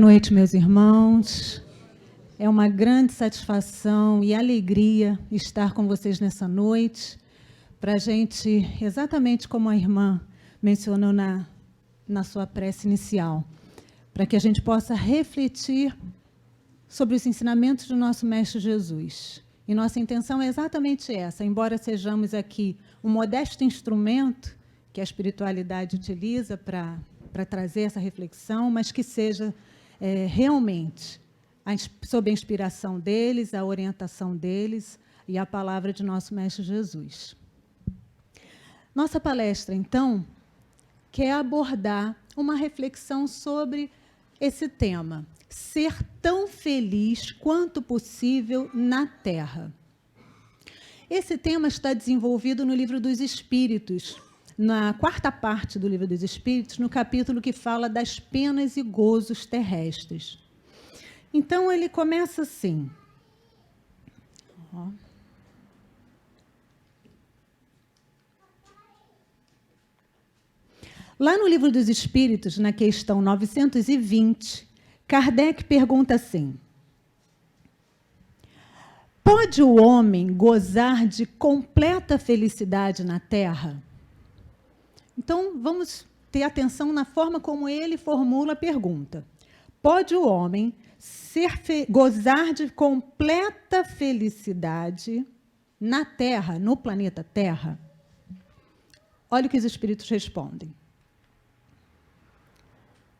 noite, meus irmãos. É uma grande satisfação e alegria estar com vocês nessa noite, para a gente, exatamente como a irmã mencionou na sua prece inicial, para que a gente possa refletir sobre os ensinamentos do nosso Mestre Jesus. E nossa intenção é exatamente essa, embora sejamos aqui um modesto instrumento que a espiritualidade utiliza para trazer essa reflexão, mas que seja realmente sob a inspiração deles, a orientação deles e a palavra de nosso Mestre Jesus. Nossa palestra, então, quer abordar uma reflexão sobre esse tema, ser tão feliz quanto possível na Terra. Esse tema está desenvolvido no Livro dos Espíritos, na quarta parte do Livro dos Espíritos, no capítulo que fala das penas e gozos terrestres. Então, ele começa assim. Lá no Livro dos Espíritos, na questão 920, Kardec pergunta assim: pode o homem gozar de completa felicidade na Terra? Então, vamos ter atenção na forma como ele formula a pergunta. Pode o homem gozar de completa felicidade na Terra, no planeta Terra? Olha o que os espíritos respondem.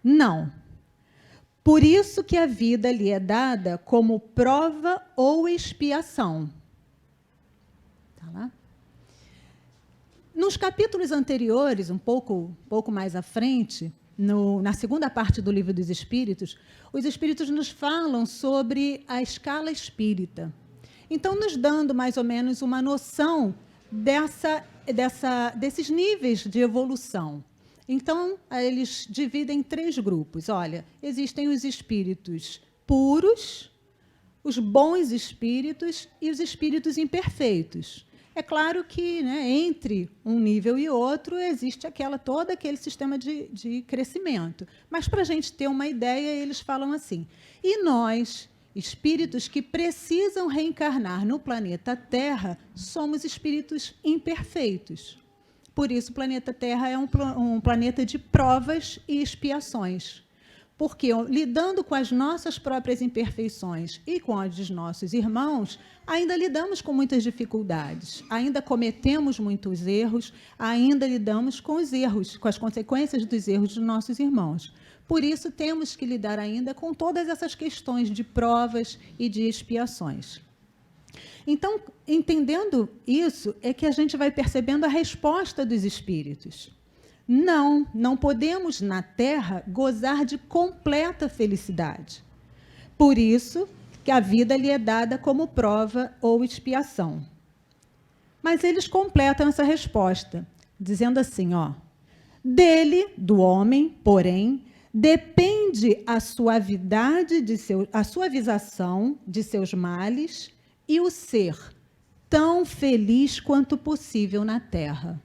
Não. Por isso que a vida lhe é dada como prova ou expiação. Tá lá? Nos capítulos anteriores, um pouco mais à frente, na segunda parte do Livro dos Espíritos, os Espíritos nos falam sobre a escala espírita. Então, nos dando mais ou menos uma noção desses níveis de evolução. Então, eles dividem em 3 grupos. Olha, existem os espíritos puros, os bons espíritos e os espíritos imperfeitos. É claro que, entre um nível e outro, existe todo aquele sistema de crescimento. Mas, para a gente ter uma ideia, eles falam assim: e nós, espíritos que precisam reencarnar no planeta Terra, somos espíritos imperfeitos. Por isso, o planeta Terra é um planeta de provas e expiações. Porque, lidando com as nossas próprias imperfeições e com as dos nossos irmãos, ainda lidamos com muitas dificuldades, ainda cometemos muitos erros, ainda lidamos com os erros, com as consequências dos erros dos nossos irmãos. Por isso, temos que lidar ainda com todas essas questões de provas e de expiações. Então, entendendo isso, é que a gente vai percebendo a resposta dos espíritos. Não podemos, na Terra, gozar de completa felicidade. Por isso, que a vida lhe é dada como prova ou expiação. Mas eles completam essa resposta, dizendo assim, dele, do homem, porém, depende a suavidade a suavização de seus males e o ser tão feliz quanto possível na Terra.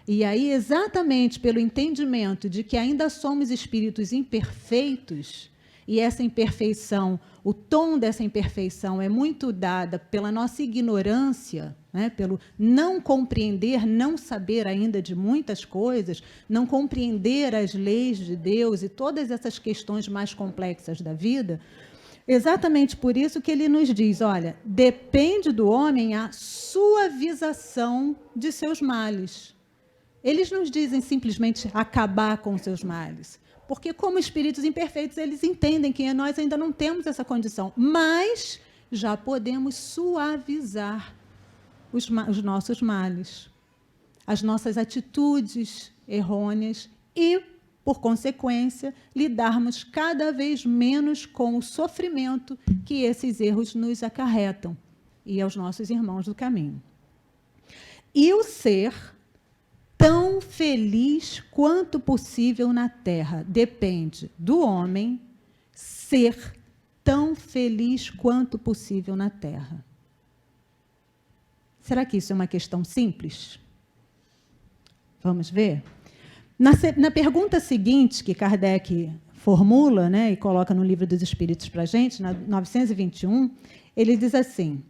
E aí, exatamente pelo entendimento de que ainda somos espíritos imperfeitos, e essa imperfeição, o tom dessa imperfeição é muito dada pela nossa ignorância, pelo não compreender, não saber ainda de muitas coisas, não compreender as leis de Deus e todas essas questões mais complexas da vida. Exatamente por isso que ele nos diz, olha, depende do homem a suavização de seus males. Eles nos dizem simplesmente acabar com os seus males, porque como espíritos imperfeitos, eles entendem que nós ainda não temos essa condição, mas já podemos suavizar os nossos males, as nossas atitudes errôneas e, por consequência, lidarmos cada vez menos com o sofrimento que esses erros nos acarretam e aos nossos irmãos do caminho. E o ser tão feliz quanto possível na Terra depende do homem ser tão feliz quanto possível na Terra. Será que isso é uma questão simples? Vamos ver? Na pergunta seguinte que Kardec formula, né, e coloca no Livro dos Espíritos para a gente, na 921, ele diz assim,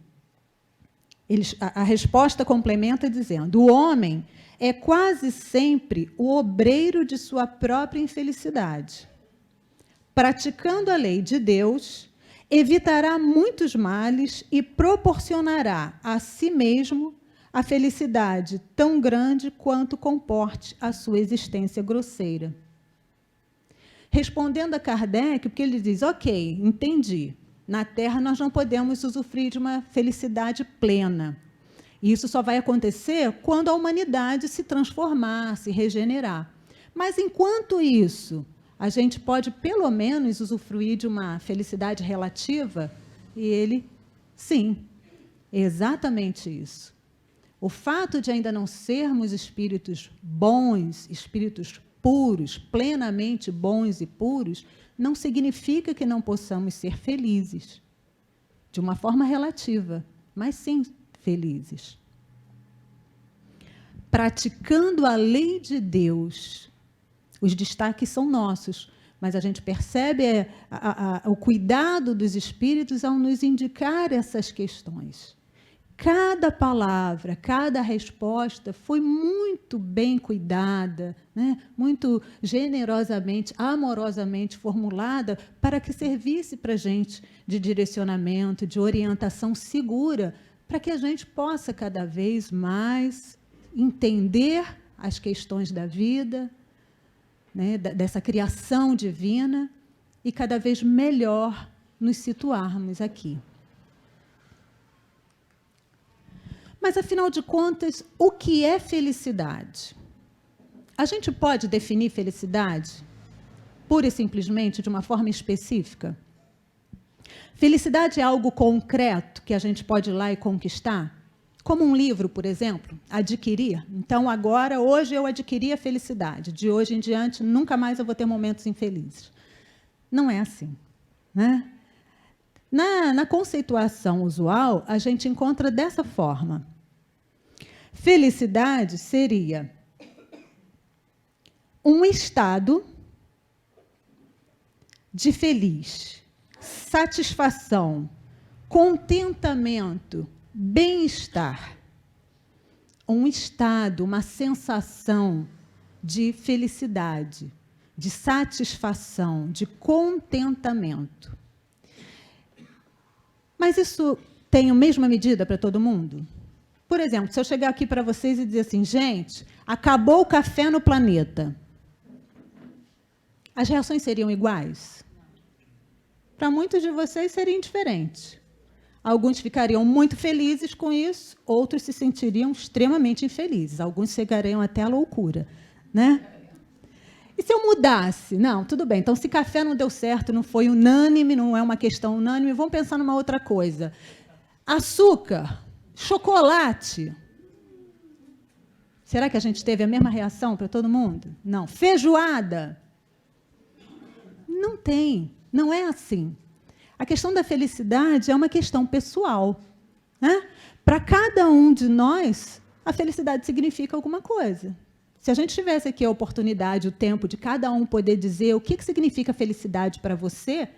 a resposta complementa dizendo: o homem é quase sempre o obreiro de sua própria infelicidade. Praticando a lei de Deus, evitará muitos males e proporcionará a si mesmo a felicidade tão grande quanto comporte a sua existência grosseira. Respondendo a Kardec, porque ele diz, ok, entendi, na Terra nós não podemos usufruir de uma felicidade plena. E isso só vai acontecer quando a humanidade se transformar, se regenerar. Mas, enquanto isso, a gente pode, pelo menos, usufruir de uma felicidade relativa? E ele, sim, exatamente isso. O fato de ainda não sermos espíritos bons, espíritos puros, plenamente bons e puros, não significa que não possamos ser felizes, de uma forma relativa, mas sim felizes. Praticando a lei de Deus, os destaques são nossos, mas a gente percebe o cuidado dos espíritos ao nos indicar essas questões. Cada palavra, cada resposta foi muito bem cuidada, né? Muito generosamente, amorosamente formulada para que servisse para a gente de direcionamento, de orientação segura, para que a gente possa cada vez mais entender as questões da vida, né? Dessa criação divina, e cada vez melhor nos situarmos aqui. Mas, afinal de contas, o que é felicidade? A gente pode definir felicidade pura e simplesmente de uma forma específica? Felicidade é algo concreto que a gente pode ir lá e conquistar? Como um livro, por exemplo, adquirir. Então, agora, hoje eu adquiri a felicidade. De hoje em diante, nunca mais eu vou ter momentos infelizes. Não é assim, né? Na conceituação usual, a gente encontra dessa forma. Felicidade seria um estado de feliz, satisfação, contentamento, bem-estar. Um estado, uma sensação de felicidade, de satisfação, de contentamento. Mas isso tem a mesma medida para todo mundo? Por exemplo, se eu chegar aqui para vocês e dizer assim, gente, acabou o café no planeta, as reações seriam iguais? Para muitos de vocês seria indiferente. Alguns ficariam muito felizes com isso, outros se sentiriam extremamente infelizes. Alguns chegariam até a loucura, né? E se eu mudasse? Não, tudo bem. Então, se café não deu certo, não foi unânime, não é uma questão unânime, vamos pensar numa outra coisa. Açúcar, chocolate. Será que a gente teve a mesma reação para todo mundo? Não. Feijoada? Não tem. Não é assim. A questão da felicidade é uma questão pessoal, né? Para cada um de nós, a felicidade significa alguma coisa. Se a gente tivesse aqui a oportunidade, o tempo de cada um poder dizer o que significa felicidade para você,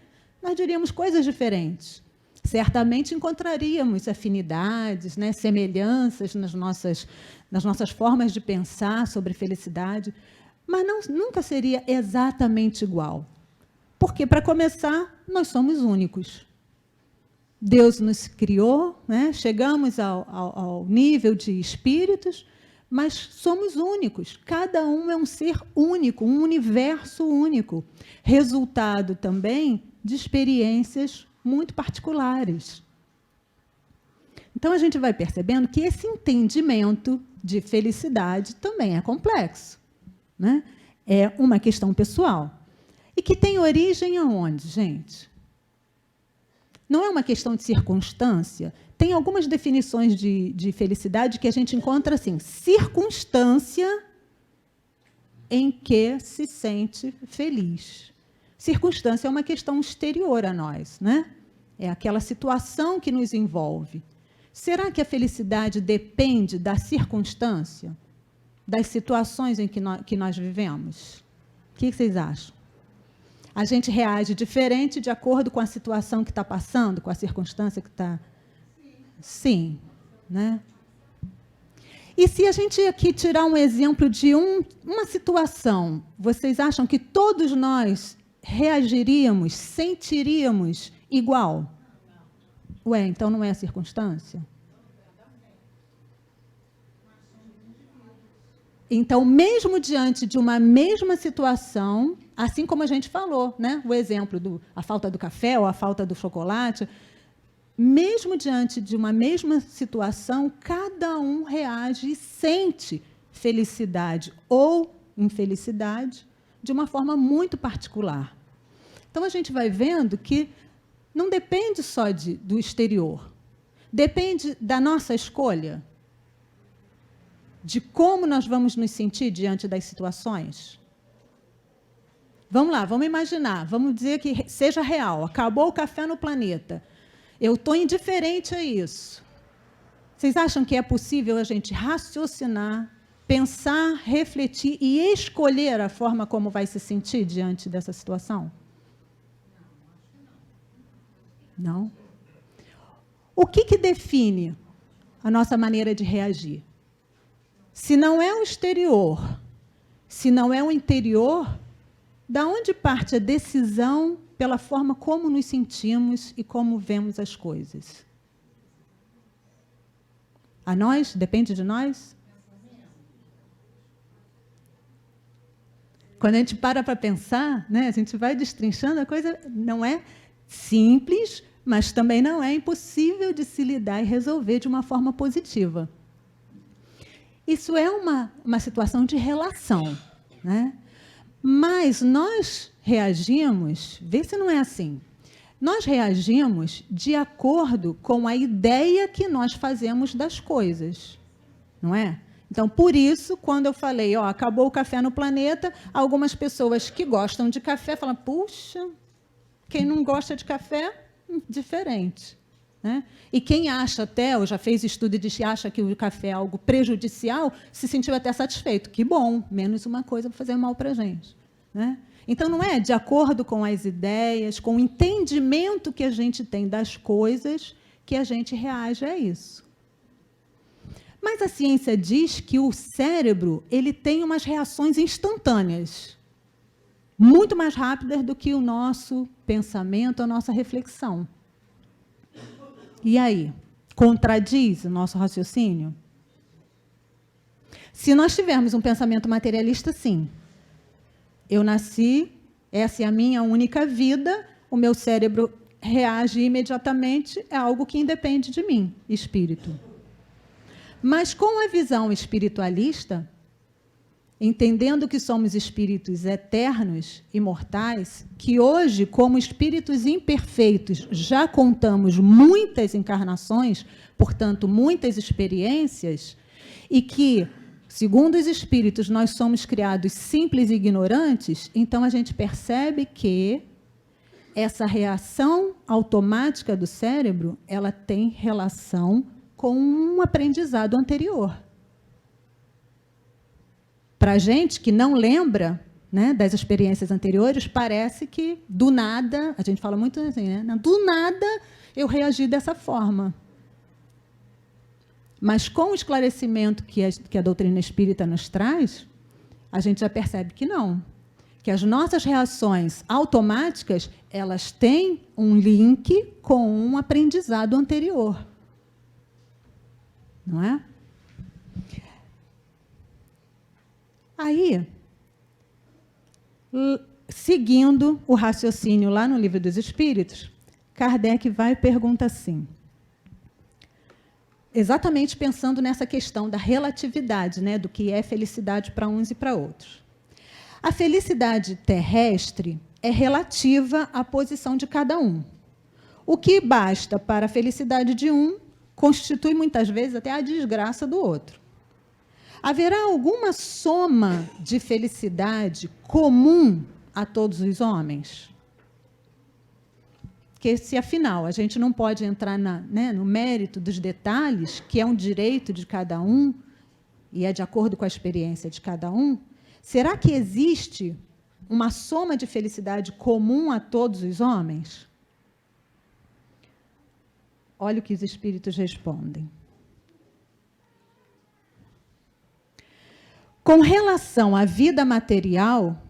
nós diríamos coisas diferentes. Certamente encontraríamos afinidades, né, semelhanças nas nossas formas de pensar sobre felicidade, mas nunca seria exatamente igual. Porque, para começar, nós somos únicos. Deus nos criou, né? Chegamos ao nível de espíritos, mas somos únicos. Cada um é um ser único, um universo único, resultado também de experiências muito particulares. Então, a gente vai percebendo que esse entendimento de felicidade também é complexo, né? É uma questão pessoal. E que tem origem aonde, gente? Não é uma questão de circunstância? Tem algumas definições de felicidade que a gente encontra assim, circunstância em que se sente feliz. Circunstância é uma questão exterior a nós, né? É aquela situação que nos envolve. Será que a felicidade depende da circunstância? Das situações em que nós vivemos? O que vocês acham? A gente reage diferente de acordo com a situação que está passando, com a circunstância que está... Sim, né? E se a gente aqui tirar um exemplo de uma situação, vocês acham que todos nós reagiríamos, sentiríamos igual? Ué, então não é a circunstância? Então, mesmo diante de uma mesma situação, assim como a gente falou, né? O exemplo da falta do café ou a falta do chocolate, mesmo diante de uma mesma situação, cada um reage e sente felicidade ou infelicidade de uma forma muito particular. Então, a gente vai vendo que não depende só do exterior, depende da nossa escolha, de como nós vamos nos sentir diante das situações. Vamos lá, vamos imaginar, vamos dizer que seja real, acabou o café no planeta. Eu estou indiferente a isso. Vocês acham que é possível a gente raciocinar, pensar, refletir e escolher a forma como vai se sentir diante dessa situação? Não? O que define a nossa maneira de reagir? Se não é o exterior, se não é o interior, da onde parte a decisão pela forma como nos sentimos e como vemos as coisas? A nós? Depende de nós? Quando a gente para pensar, né, a gente vai destrinchando, a coisa não é simples, mas também não é impossível de se lidar e resolver de uma forma positiva. Isso é uma situação de relação, né? Mas nós reagimos, vê se não é assim, nós reagimos de acordo com a ideia que nós fazemos das coisas, não é? Então, por isso, quando eu falei, ó, acabou o café no planeta, algumas pessoas que gostam de café falam, puxa, quem não gosta de café, diferente. Né? E quem acha até, ou já fez estudo e acha que o café é algo prejudicial, se sentiu até satisfeito. Que bom, menos uma coisa para fazer mal para a gente. Né? Então, não é de acordo com as ideias, com o entendimento que a gente tem das coisas, que a gente reage a isso. Mas a ciência diz que o cérebro ele tem umas reações instantâneas, muito mais rápidas do que o nosso pensamento, a nossa reflexão. E aí? Contradiz o nosso raciocínio? Se nós tivermos um pensamento materialista, sim. Eu nasci, essa é a minha única vida, o meu cérebro reage imediatamente, é algo que independe de mim, espírito. Mas com a visão espiritualista, entendendo que somos espíritos eternos, imortais, que hoje, como espíritos imperfeitos, já contamos muitas encarnações, portanto, muitas experiências, e que, segundo os espíritos, nós somos criados simples e ignorantes, então a gente percebe que essa reação automática do cérebro, ela tem relação com um aprendizado anterior. Para a gente que não lembra, né, das experiências anteriores, parece que, do nada, a gente fala muito assim, né, do nada eu reagi dessa forma. Mas com o esclarecimento que a doutrina espírita nos traz, a gente já percebe que não. Que as nossas reações automáticas, elas têm um link com um aprendizado anterior. Não é? Aí, seguindo o raciocínio lá no Livro dos Espíritos, Kardec vai e pergunta assim, exatamente pensando nessa questão da relatividade, né, do que é felicidade para uns e para outros. A felicidade terrestre é relativa à posição de cada um. O que basta para a felicidade de um constitui muitas vezes até a desgraça do outro. Haverá alguma soma de felicidade comum a todos os homens? Porque, se afinal a gente não pode entrar no mérito dos detalhes, que é um direito de cada um, e é de acordo com a experiência de cada um, será que existe uma soma de felicidade comum a todos os homens? Olha o que os espíritos respondem. Com relação à vida material,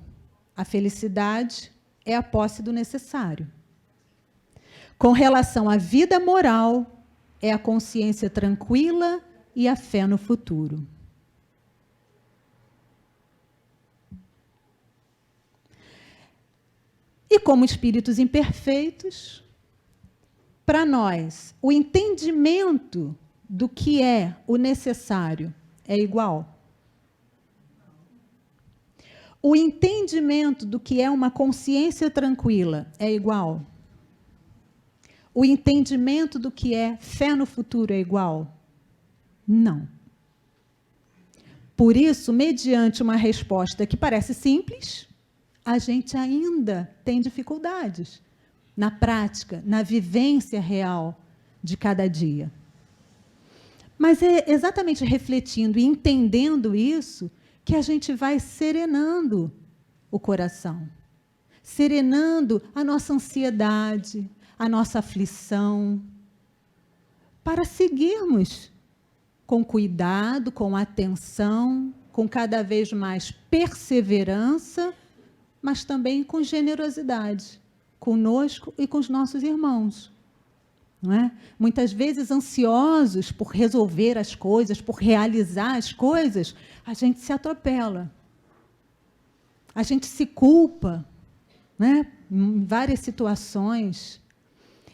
a felicidade é a posse do necessário. Com relação à vida moral, é a consciência tranquila e a fé no futuro. E como espíritos imperfeitos, para nós, o entendimento do que é o necessário é igual? O entendimento do que é uma consciência tranquila é igual? O entendimento do que é fé no futuro é igual? Não. Por isso, mediante uma resposta que parece simples, a gente ainda tem dificuldades na prática, na vivência real de cada dia. Mas é exatamente refletindo e entendendo isso que a gente vai serenando o coração, serenando a nossa ansiedade, a nossa aflição, para seguirmos com cuidado, com atenção, com cada vez mais perseverança, mas também com generosidade, conosco e com os nossos irmãos. Não é? Muitas vezes ansiosos por resolver as coisas, por realizar as coisas, a gente se atropela. A gente se culpa, né? Em várias situações.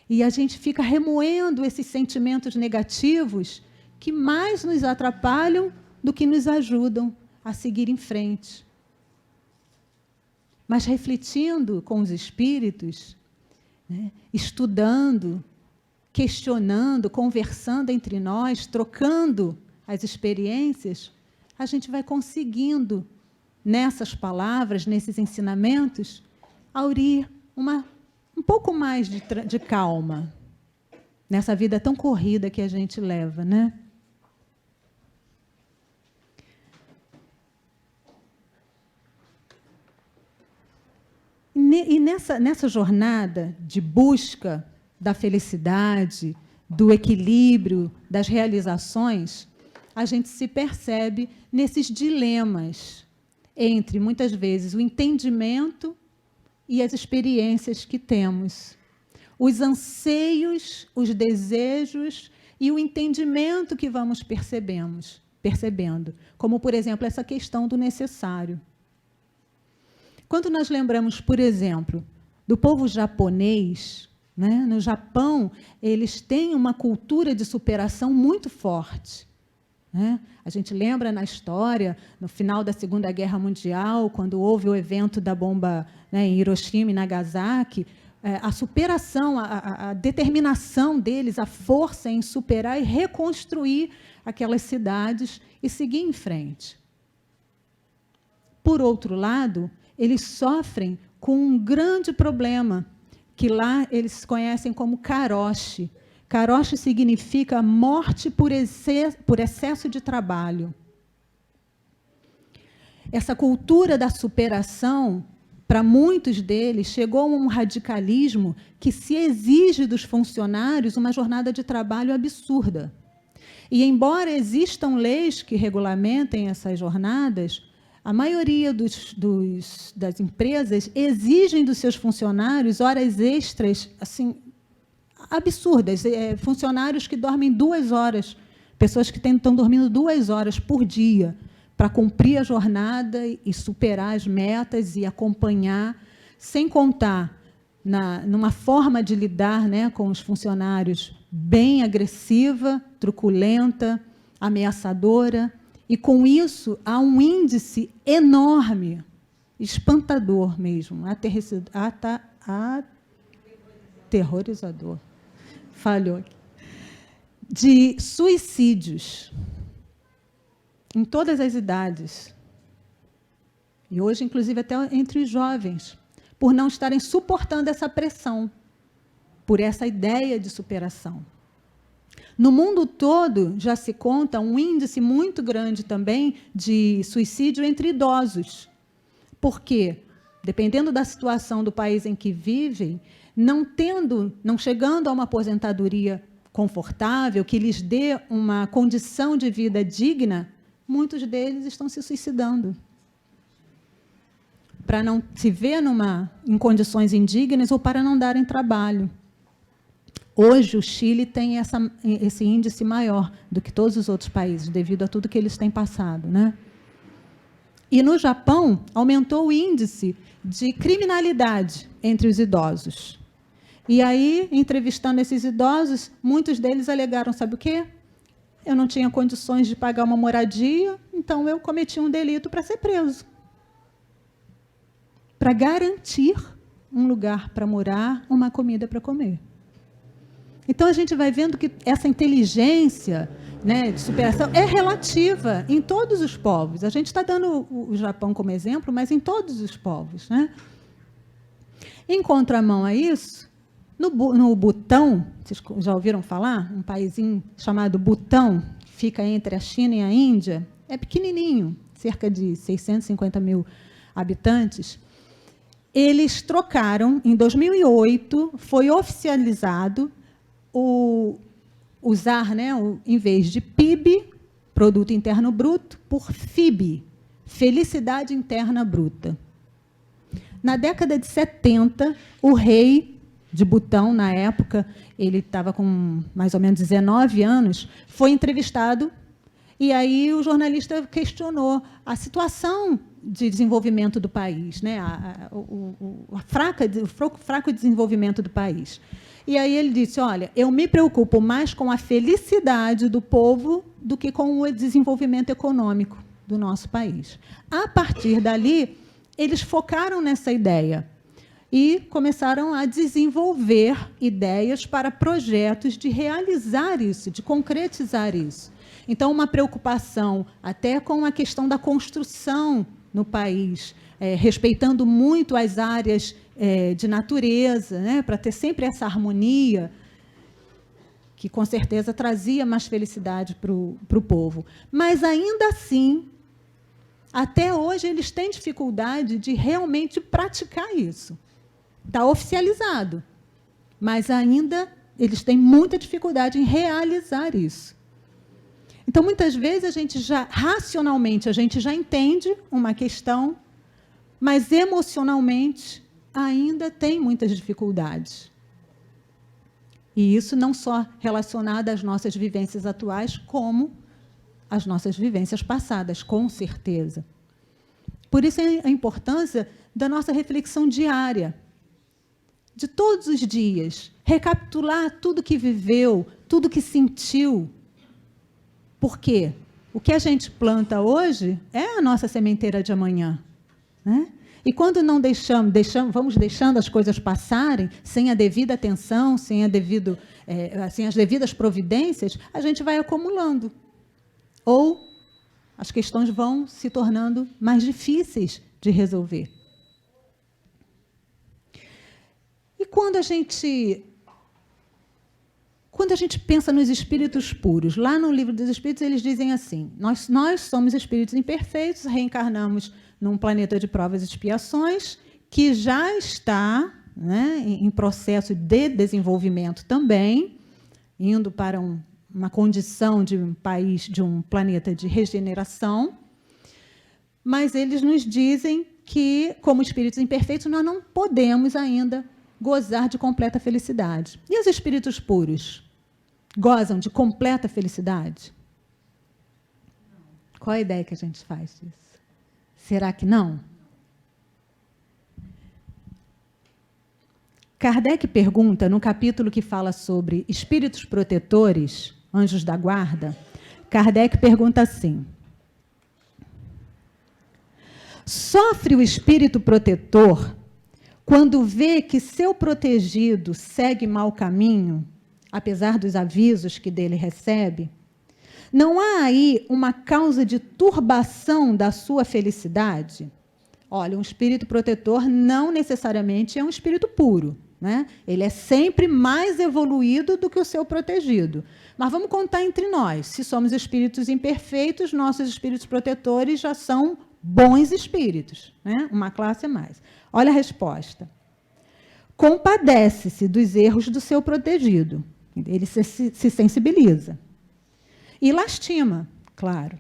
E a gente fica remoendo esses sentimentos negativos que mais nos atrapalham do que nos ajudam a seguir em frente. Mas refletindo com os espíritos, né? Estudando, questionando, conversando entre nós, trocando as experiências, a gente vai conseguindo, nessas palavras, nesses ensinamentos, aurir um pouco mais de calma nessa vida tão corrida que a gente leva, né? E nessa jornada de busca da felicidade, do equilíbrio, das realizações, a gente se percebe nesses dilemas entre, muitas vezes, o entendimento e as experiências que temos. Os anseios, os desejos e o entendimento que vamos percebendo. Como, por exemplo, essa questão do necessário. Quando nós lembramos, por exemplo, do povo japonês, né? No Japão, eles têm uma cultura de superação muito forte. Né? A gente lembra na história, no final da Segunda Guerra Mundial, quando houve o evento da bomba, né, em Hiroshima e Nagasaki, a superação, a determinação deles, a força em superar e reconstruir aquelas cidades e seguir em frente. Por outro lado, eles sofrem com um grande problema, que lá eles conhecem como karoshi. Karoshi significa morte por excesso de trabalho. Essa cultura da superação, para muitos deles, chegou a um radicalismo que se exige dos funcionários uma jornada de trabalho absurda. E, embora existam leis que regulamentem essas jornadas, a maioria das empresas exigem dos seus funcionários horas extras, assim, absurdas. Funcionários que dormem 2 horas, pessoas que estão dormindo 2 horas por dia para cumprir a jornada e superar as metas e acompanhar, sem contar numa forma de lidar, né, com os funcionários bem agressiva, truculenta, ameaçadora. E, com isso, há um índice enorme, espantador mesmo, aterrorizador, falhou aqui, de suicídios em todas as idades. E hoje, inclusive, até entre os jovens, por não estarem suportando essa pressão, por essa ideia de superação. No mundo todo, já se conta um índice muito grande também de suicídio entre idosos. Por quê? dependendo da situação do país em que vivem, não chegando a uma aposentadoria confortável, que lhes dê uma condição de vida digna, muitos deles estão se suicidando. Para não se ver em condições indignas ou para não darem trabalho. Hoje, o Chile tem esse índice maior do que todos os outros países, devido a tudo que eles têm passado, né? E, no Japão, aumentou o índice de criminalidade entre os idosos. E aí, entrevistando esses idosos, muitos deles alegaram, sabe o quê? Eu não tinha condições de pagar uma moradia, então eu cometi um delito para ser preso. Para garantir um lugar para morar, uma comida para comer. Então, a gente vai vendo que essa inteligência, né, de superação é relativa em todos os povos. A gente está dando o Japão como exemplo, mas em todos os povos, né? Em contramão a isso, no Butão, vocês já ouviram falar? Um paísinho chamado Butão, que fica entre a China e a Índia, é pequenininho, cerca de 650 mil habitantes. Eles trocaram, em 2008, foi oficializado usar, né, em vez de PIB, Produto Interno Bruto, por FIB, Felicidade Interna Bruta. Na década de 70, o rei de Butão, na época, ele estava com mais ou menos 19 anos, foi entrevistado, e aí o jornalista questionou a situação de desenvolvimento do país, né? o fraco desenvolvimento do país. E aí ele disse, olha, eu me preocupo mais com a felicidade do povo do que com o desenvolvimento econômico do nosso país. A partir dali, eles focaram nessa ideia e começaram a desenvolver ideias para projetos de realizar isso, de concretizar isso. Então, uma preocupação até com a questão da construção no país, respeitando muito as áreas de natureza, né, para ter sempre essa harmonia, que com certeza trazia mais felicidade para o povo. Mas, ainda assim, até hoje, eles têm dificuldade de realmente praticar isso. Está oficializado, mas ainda eles têm muita dificuldade em realizar isso. Então, muitas vezes, racionalmente, a gente já entende uma questão, mas emocionalmente ainda tem muitas dificuldades. E isso não só relacionado às nossas vivências atuais, como às nossas vivências passadas, com certeza. Por isso a importância da nossa reflexão diária, de todos os dias, recapitular tudo que viveu, tudo que sentiu. Por quê? O que a gente planta hoje é a nossa sementeira de amanhã, né? E quando não vamos deixando as coisas passarem, sem a devida atenção, sem as devidas providências, a gente vai acumulando. Ou as questões vão se tornando mais difíceis de resolver. E quando a gente pensa nos espíritos puros, lá no Livro dos Espíritos, eles dizem assim, nós somos espíritos imperfeitos, reencarnamos num planeta de provas e expiações, que já está, né, em processo de desenvolvimento também, indo para uma condição de um país, de um planeta de regeneração, mas eles nos dizem que, como espíritos imperfeitos, nós não podemos ainda gozar de completa felicidade. E os espíritos puros gozam de completa felicidade? Qual a ideia que a gente faz disso? Será que não? Kardec pergunta, no capítulo que fala sobre espíritos protetores, anjos da guarda, Kardec pergunta assim: sofre o espírito protetor quando vê que seu protegido segue mau caminho, apesar dos avisos que dele recebe? Não há aí uma causa de turbação da sua felicidade? Olha, um espírito protetor não necessariamente é um espírito puro, né? Ele é sempre mais evoluído do que o seu protegido. Mas vamos contar entre nós. Se somos espíritos imperfeitos, nossos espíritos protetores já são bons espíritos, né? Uma classe a mais. Olha a resposta. Compadece-se dos erros do seu protegido. Ele se sensibiliza. E lastima, claro.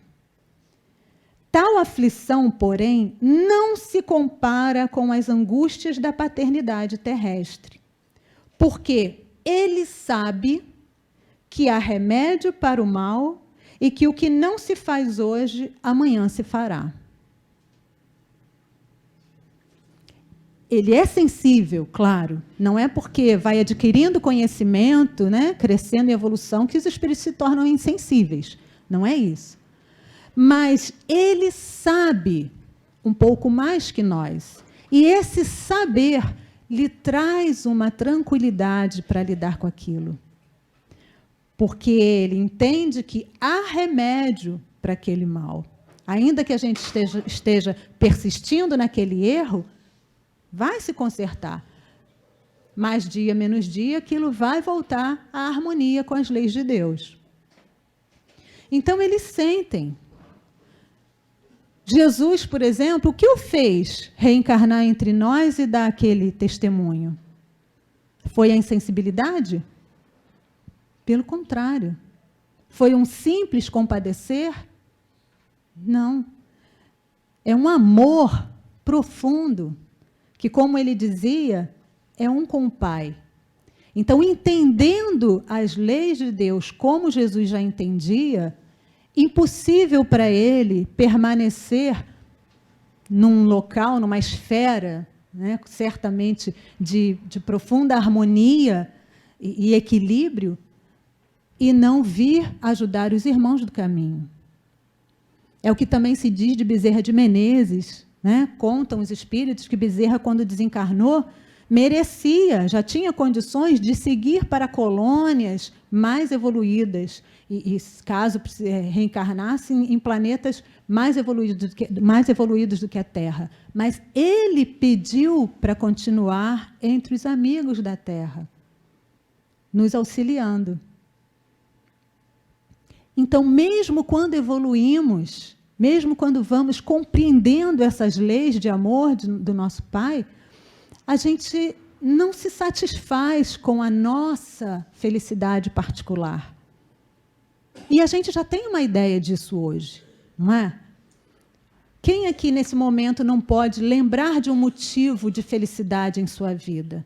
Tal aflição, porém, não se compara com as angústias da paternidade terrestre, porque ele sabe que há remédio para o mal e que o que não se faz hoje, amanhã se fará. Ele é sensível, claro. Não é porque vai adquirindo conhecimento, né, crescendo em evolução, que os espíritos se tornam insensíveis. Não é isso. Mas ele sabe um pouco mais que nós. E esse saber lhe traz uma tranquilidade para lidar com aquilo. Porque ele entende que há remédio para aquele mal. Ainda que a gente esteja persistindo naquele erro, vai se consertar. Mais dia, menos dia, aquilo vai voltar à harmonia com as leis de Deus. Então, eles sentem. Jesus, por exemplo, o que o fez reencarnar entre nós e dar aquele testemunho? Foi a insensibilidade? Pelo contrário. Foi um simples compadecer? Não. É um amor profundo, que, como ele dizia, é um com o Pai. Então, entendendo as leis de Deus como Jesus já entendia, impossível para ele permanecer num local, numa esfera, né, certamente de profunda harmonia e equilíbrio, e não vir ajudar os irmãos do caminho. É o que também se diz de Bezerra de Menezes, né? Contam os espíritos que Bezerra, quando desencarnou, merecia, já tinha condições de seguir para colônias mais evoluídas, e caso reencarnasse em planetas mais evoluídos do que a Terra. Mas ele pediu para continuar entre os amigos da Terra, nos auxiliando. Então, mesmo quando evoluímos, mesmo quando vamos compreendendo essas leis de amor do nosso Pai, a gente não se satisfaz com a nossa felicidade particular. E a gente já tem uma ideia disso hoje, não é? Quem aqui, nesse momento, não pode lembrar de um motivo de felicidade em sua vida?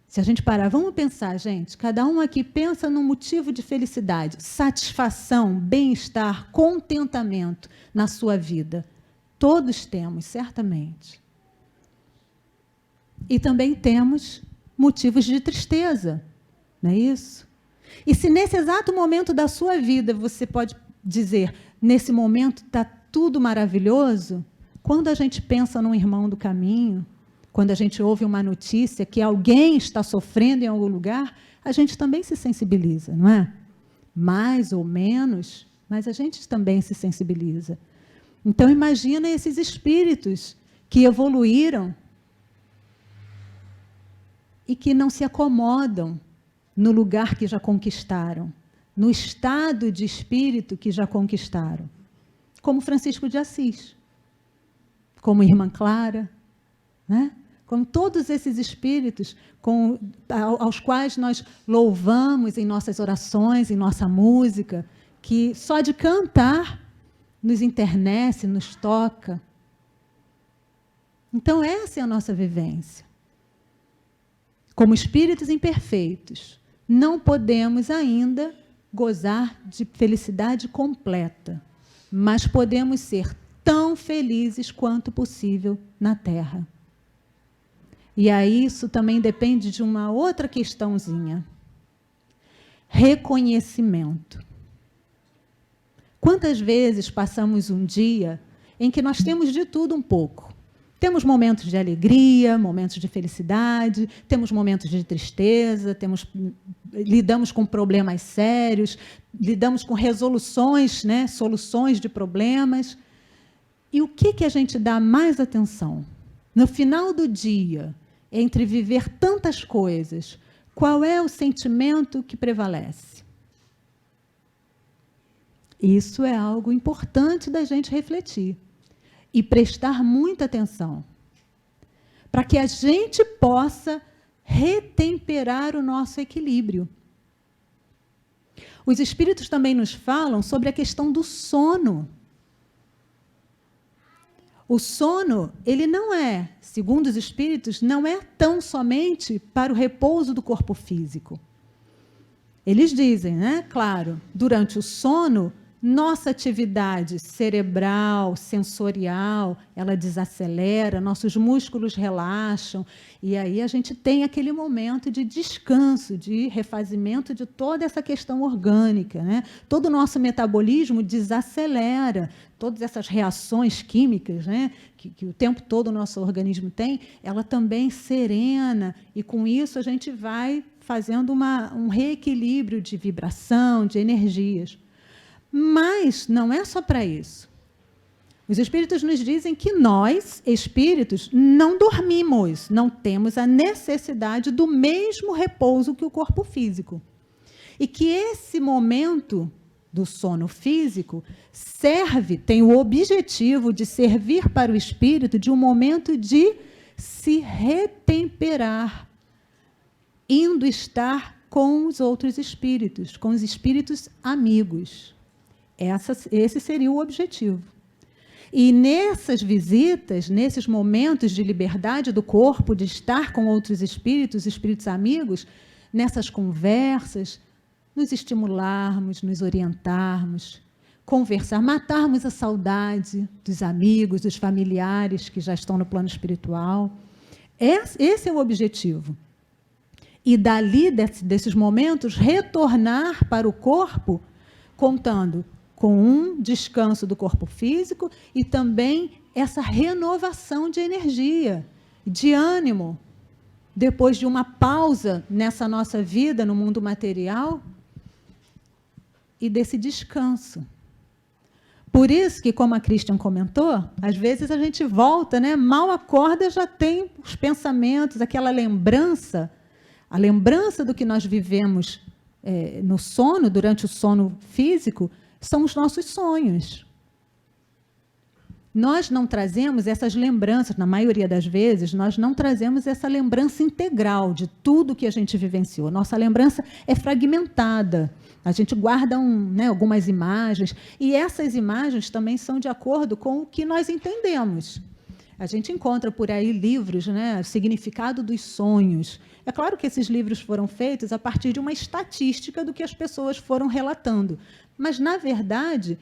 Se a gente parar, vamos pensar, gente, cada um aqui pensa num motivo de felicidade, satisfação, bem-estar, contentamento na sua vida. Todos temos, certamente. E também temos motivos de tristeza, não é isso? E se nesse exato momento da sua vida você pode dizer, nesse momento está tudo maravilhoso, quando a gente pensa num irmão do caminho, quando a gente ouve uma notícia que alguém está sofrendo em algum lugar, a gente também se sensibiliza, não é? Mais ou menos, mas a gente também se sensibiliza. Então, imagina esses espíritos que evoluíram e que não se acomodam no lugar que já conquistaram, no estado de espírito que já conquistaram. Como Francisco de Assis, como Irmã Clara, né? Como todos esses espíritos aos quais nós louvamos em nossas orações, em nossa música, que só de cantar nos internece, nos toca. Então, essa é a nossa vivência. Como espíritos imperfeitos, não podemos ainda gozar de felicidade completa, mas podemos ser tão felizes quanto possível na Terra. E aí isso também depende de uma outra questãozinha. Reconhecimento. Quantas vezes passamos um dia em que nós temos de tudo um pouco? Temos momentos de alegria, momentos de felicidade, temos momentos de tristeza, lidamos com problemas sérios, lidamos com resoluções, né, soluções de problemas. E o que a gente dá mais atenção? No final do dia, entre viver tantas coisas, qual é o sentimento que prevalece? Isso é algo importante da gente refletir. e prestar muita atenção, para que a gente possa retemperar o nosso equilíbrio. Os espíritos também nos falam sobre a questão do sono. O sono, ele não é, segundo os espíritos, não é tão somente para o repouso do corpo físico. Eles dizem, né, claro, durante o sono, nossa atividade cerebral, sensorial, ela desacelera, nossos músculos relaxam, e aí a gente tem aquele momento de descanso, de refazimento de toda essa questão orgânica, né? Todo o nosso metabolismo desacelera, todas essas reações químicas, né, que o tempo todo o nosso organismo tem, ela também serena, e com isso a gente vai fazendo um reequilíbrio de vibração, de energias. Mas não é só para isso. Os espíritos nos dizem que nós, espíritos, não dormimos, não temos a necessidade do mesmo repouso que o corpo físico. E que esse momento do sono físico tem o objetivo de servir para o espírito de um momento de se retemperar, indo estar com os outros espíritos, com os espíritos amigos. Esse seria o objetivo. E nessas visitas, nesses momentos de liberdade do corpo, de estar com outros espíritos amigos, nessas conversas, nos estimularmos, nos orientarmos, conversar, matarmos a saudade dos amigos, dos familiares que já estão no plano espiritual. Esse é o objetivo. E dali, desses momentos, retornar para o corpo, contando com um descanso do corpo físico e também essa renovação de energia, de ânimo, depois de uma pausa nessa nossa vida, no mundo material, e desse descanso. Por isso que, como a Christian comentou, às vezes a gente volta, né, mal acorda, já tem os pensamentos, aquela lembrança, a lembrança do que nós vivemos no sono, durante o sono físico, são os nossos sonhos. Nós não trazemos essas lembranças, na maioria das vezes, nós não trazemos essa lembrança integral de tudo que a gente vivenciou. Nossa lembrança é fragmentada. A gente guarda algumas imagens, e essas imagens também são de acordo com o que nós entendemos. A gente encontra por aí livros, né, o significado dos sonhos. É claro que esses livros foram feitos a partir de uma estatística do que as pessoas foram relatando. Mas, na verdade,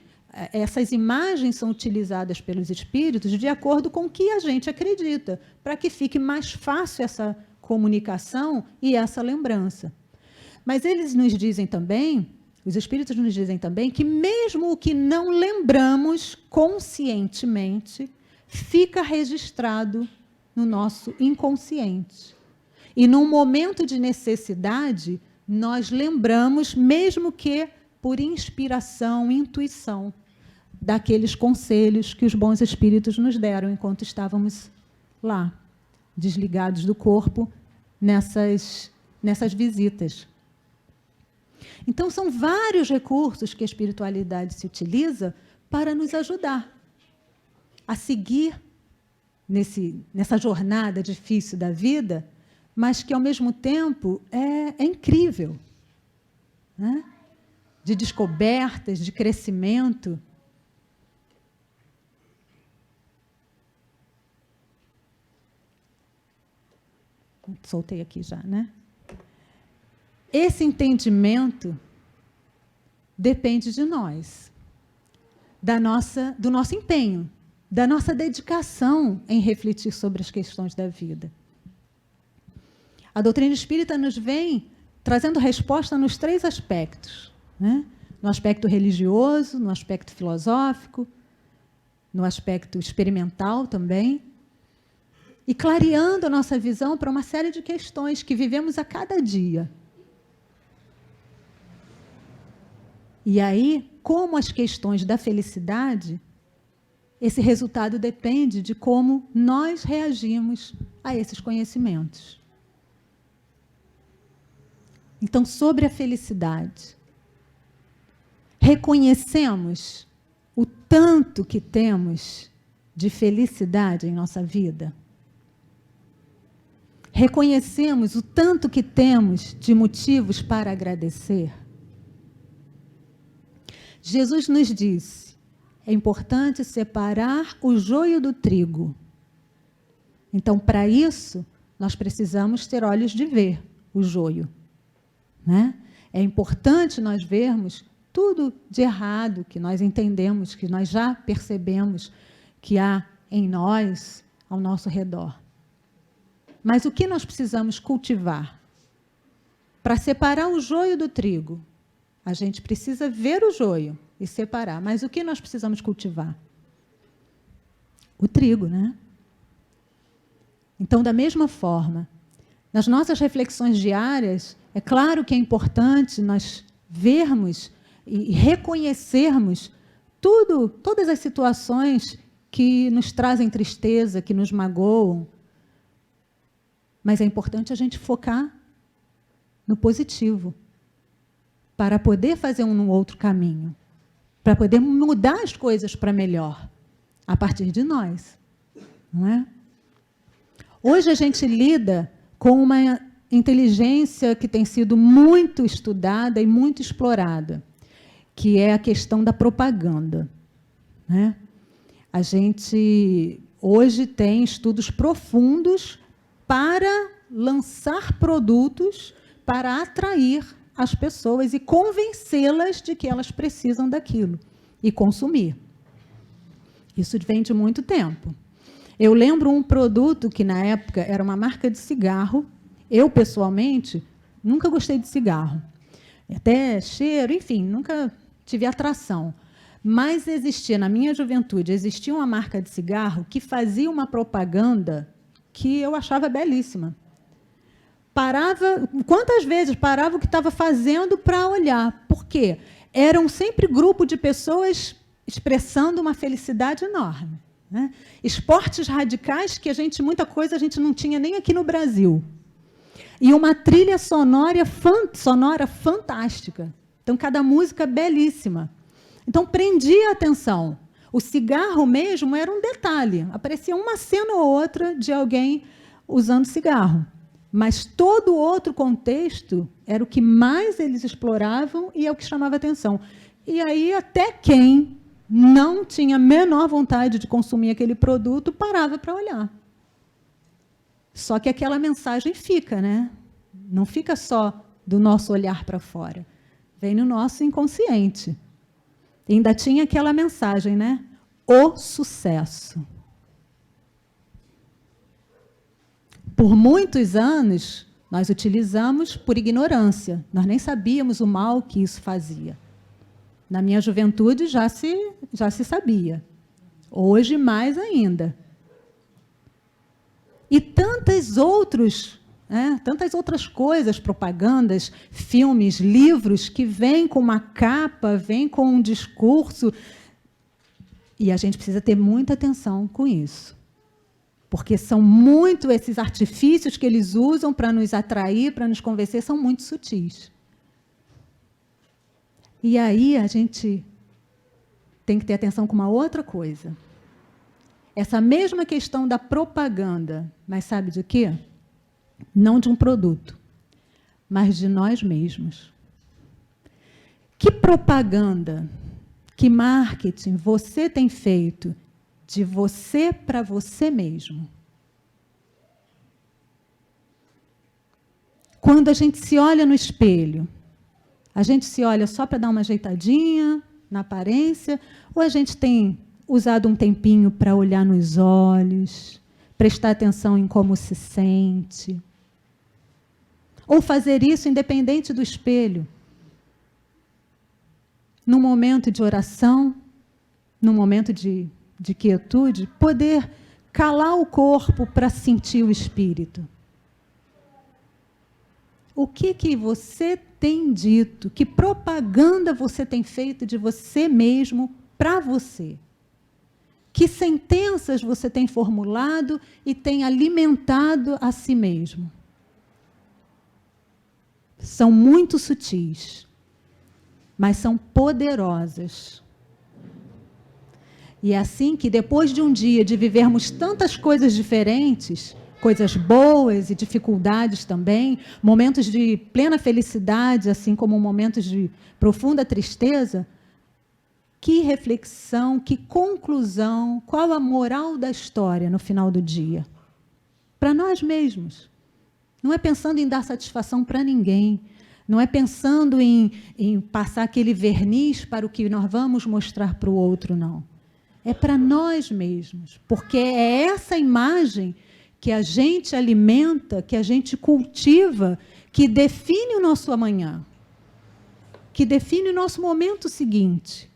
essas imagens são utilizadas pelos espíritos de acordo com o que a gente acredita, para que fique mais fácil essa comunicação e essa lembrança. Mas eles nos dizem também, os espíritos nos dizem também, que mesmo o que não lembramos conscientemente fica registrado no nosso inconsciente. E, num momento de necessidade, nós lembramos, mesmo que por inspiração, intuição, daqueles conselhos que os bons espíritos nos deram enquanto estávamos lá, desligados do corpo, nessas visitas. Então, são vários recursos que a espiritualidade se utiliza para nos ajudar a seguir nessa jornada difícil da vida, mas que, ao mesmo tempo, é incrível, né? De descobertas, de crescimento. Soltei aqui já, né? Esse entendimento depende de nós, do nosso empenho, da nossa dedicação em refletir sobre as questões da vida. A doutrina espírita nos vem trazendo resposta nos 3 aspectos, né? No aspecto religioso, no aspecto filosófico, no aspecto experimental também, e clareando a nossa visão para uma série de questões que vivemos a cada dia. E aí, como as questões da felicidade, esse resultado depende de como nós reagimos a esses conhecimentos. Então, sobre a felicidade, reconhecemos o tanto que temos de felicidade em nossa vida? Reconhecemos o tanto que temos de motivos para agradecer? Jesus nos disse, é importante separar o joio do trigo. Então, para isso, nós precisamos ter olhos de ver o joio, né? É importante nós vermos tudo de errado que nós entendemos, que nós já percebemos que há em nós, ao nosso redor. Mas o que nós precisamos cultivar? Para separar o joio do trigo, a gente precisa ver o joio e separar. Mas o que nós precisamos cultivar? O trigo, né? Então, da mesma forma, nas nossas reflexões diárias, é claro que é importante nós vermos e reconhecermos todas as situações que nos trazem tristeza, que nos magoam. Mas é importante a gente focar no positivo, para poder fazer um outro caminho, para poder mudar as coisas para melhor, a partir de nós, não é? Hoje a gente lida com uma inteligência que tem sido muito estudada e muito explorada, que é a questão da propaganda, né? A gente hoje tem estudos profundos para lançar produtos para atrair as pessoas e convencê-las de que elas precisam daquilo e consumir. Isso vem de muito tempo. Eu lembro um produto que, na época, era uma marca de cigarro. Eu, pessoalmente, nunca gostei de cigarro. Até cheiro, enfim, nunca tive atração. Mas existia, na minha juventude, existia uma marca de cigarro que fazia uma propaganda que eu achava belíssima. Parava, quantas vezes parava o que estava fazendo para olhar? Por quê? Eram sempre grupo de pessoas expressando uma felicidade enorme, né? Esportes radicais que muita coisa a gente não tinha nem aqui no Brasil. E uma trilha sonora fantástica. Então, cada música belíssima. Então, prendia a atenção. O cigarro mesmo era um detalhe. Aparecia uma cena ou outra de alguém usando cigarro. Mas todo o outro contexto era o que mais eles exploravam e é o que chamava atenção. E aí, até quem não tinha a menor vontade de consumir aquele produto, parava para olhar. Só que aquela mensagem fica, né? Não fica só do nosso olhar para fora. Vem no nosso inconsciente. E ainda tinha aquela mensagem, né? O sucesso. Por muitos anos, nós utilizamos por ignorância. Nós nem sabíamos o mal que isso fazia. Na minha juventude já se sabia. Hoje, mais ainda. E tantas outras coisas, propagandas, filmes, livros, que vêm com uma capa, vêm com um discurso. E a gente precisa ter muita atenção com isso. Porque são muito esses artifícios que eles usam para nos atrair, para nos convencer, são muito sutis. E aí a gente tem que ter atenção com uma outra coisa. Essa mesma questão da propaganda, mas sabe de quê? Não de um produto, mas de nós mesmos. Que propaganda, que marketing você tem feito de você para você mesmo? Quando a gente se olha no espelho, a gente se olha só para dar uma ajeitadinha na aparência, ou a gente tem usado um tempinho para olhar nos olhos, prestar atenção em como se sente? Ou fazer isso independente do espelho. Num momento de oração, num momento de quietude, poder calar o corpo para sentir o espírito. O que você tem dito? Que propaganda você tem feito de você mesmo para você? Que sentenças você tem formulado e tem alimentado a si mesmo? São muito sutis, mas são poderosas. E é assim que, depois de um dia de vivermos tantas coisas diferentes, coisas boas e dificuldades também, momentos de plena felicidade, assim como momentos de profunda tristeza, que reflexão, que conclusão, qual a moral da história no final do dia? Para nós mesmos. Não é pensando em dar satisfação para ninguém, não é pensando em passar aquele verniz para o que nós vamos mostrar para o outro, não. É para nós mesmos, porque é essa imagem que a gente alimenta, que a gente cultiva, que define o nosso amanhã, que define o nosso momento seguinte,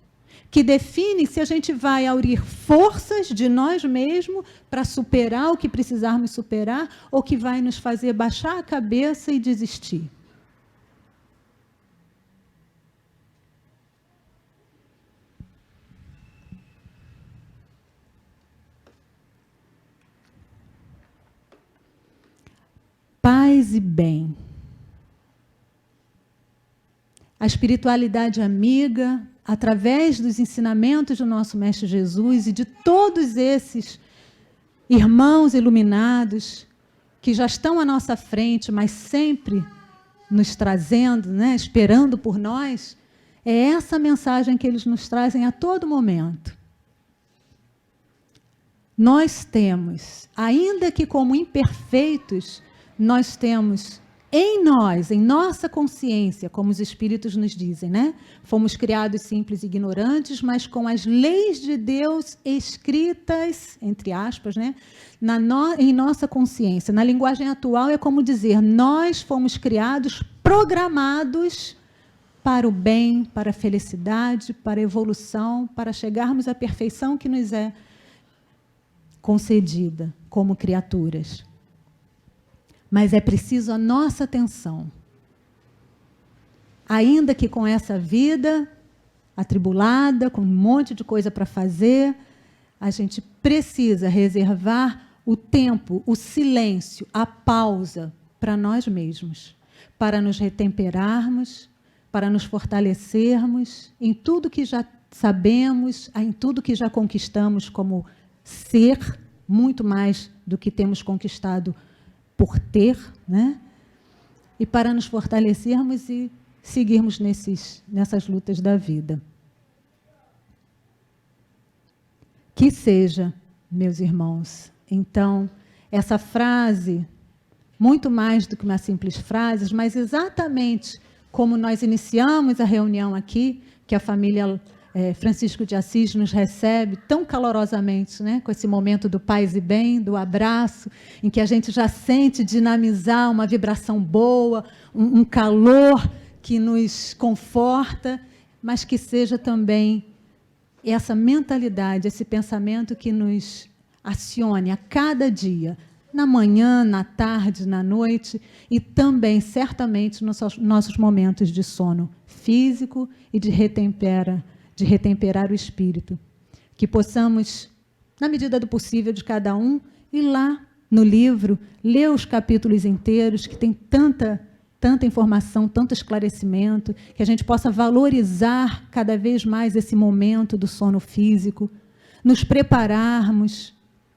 que define se a gente vai aurir forças de nós mesmos para superar o que precisarmos superar ou que vai nos fazer baixar a cabeça e desistir. Paz e bem. A espiritualidade amiga, através dos ensinamentos do nosso Mestre Jesus e de todos esses irmãos iluminados que já estão à nossa frente, mas sempre nos trazendo, né, esperando por nós, é essa mensagem que eles nos trazem a todo momento. Nós temos, ainda que como imperfeitos, nós temos em nós, em nossa consciência, como os espíritos nos dizem, né? Fomos criados simples e ignorantes, mas com as leis de Deus escritas, entre aspas, né? Em nossa consciência. Na linguagem atual é como dizer, nós fomos criados, programados para o bem, para a felicidade, para a evolução, para chegarmos à perfeição que nos é concedida como criaturas. Mas é preciso a nossa atenção. Ainda que com essa vida atribulada, com um monte de coisa para fazer, a gente precisa reservar o tempo, o silêncio, a pausa para nós mesmos, para nos retemperarmos, para nos fortalecermos em tudo que já sabemos, em tudo que já conquistamos como ser, muito mais do que temos conquistado por ter, né? E para nos fortalecermos e seguirmos nessas lutas da vida. Que seja, meus irmãos, então, essa frase, muito mais do que uma simples frase, mas exatamente como nós iniciamos a reunião aqui, que a família Francisco de Assis nos recebe tão calorosamente, né, com esse momento do paz e bem, do abraço, em que a gente já sente dinamizar uma vibração boa, um calor que nos conforta, mas que seja também essa mentalidade, esse pensamento que nos acione a cada dia, na manhã, na tarde, na noite, e também, certamente, nos nossos momentos de sono físico e de retemperar o espírito. Que possamos, na medida do possível de cada um, ir lá no livro, ler os capítulos inteiros, que tem tanta informação, tanto esclarecimento, que a gente possa valorizar cada vez mais esse momento do sono físico, nos prepararmos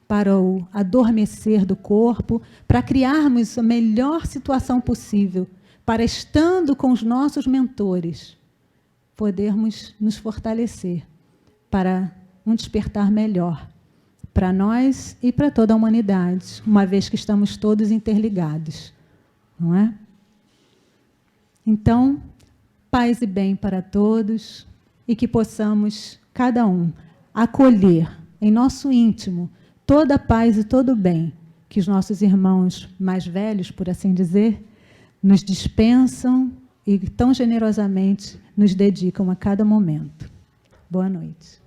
para o adormecer do corpo, para criarmos a melhor situação possível, para, estando com os nossos mentores, podermos nos fortalecer para um despertar melhor para nós e para toda a humanidade, uma vez que estamos todos interligados, não é? Então, paz e bem para todos e que possamos, cada um, acolher em nosso íntimo toda a paz e todo o bem que os nossos irmãos mais velhos, por assim dizer, nos dispensam e tão generosamente nos dedicam a cada momento. Boa noite.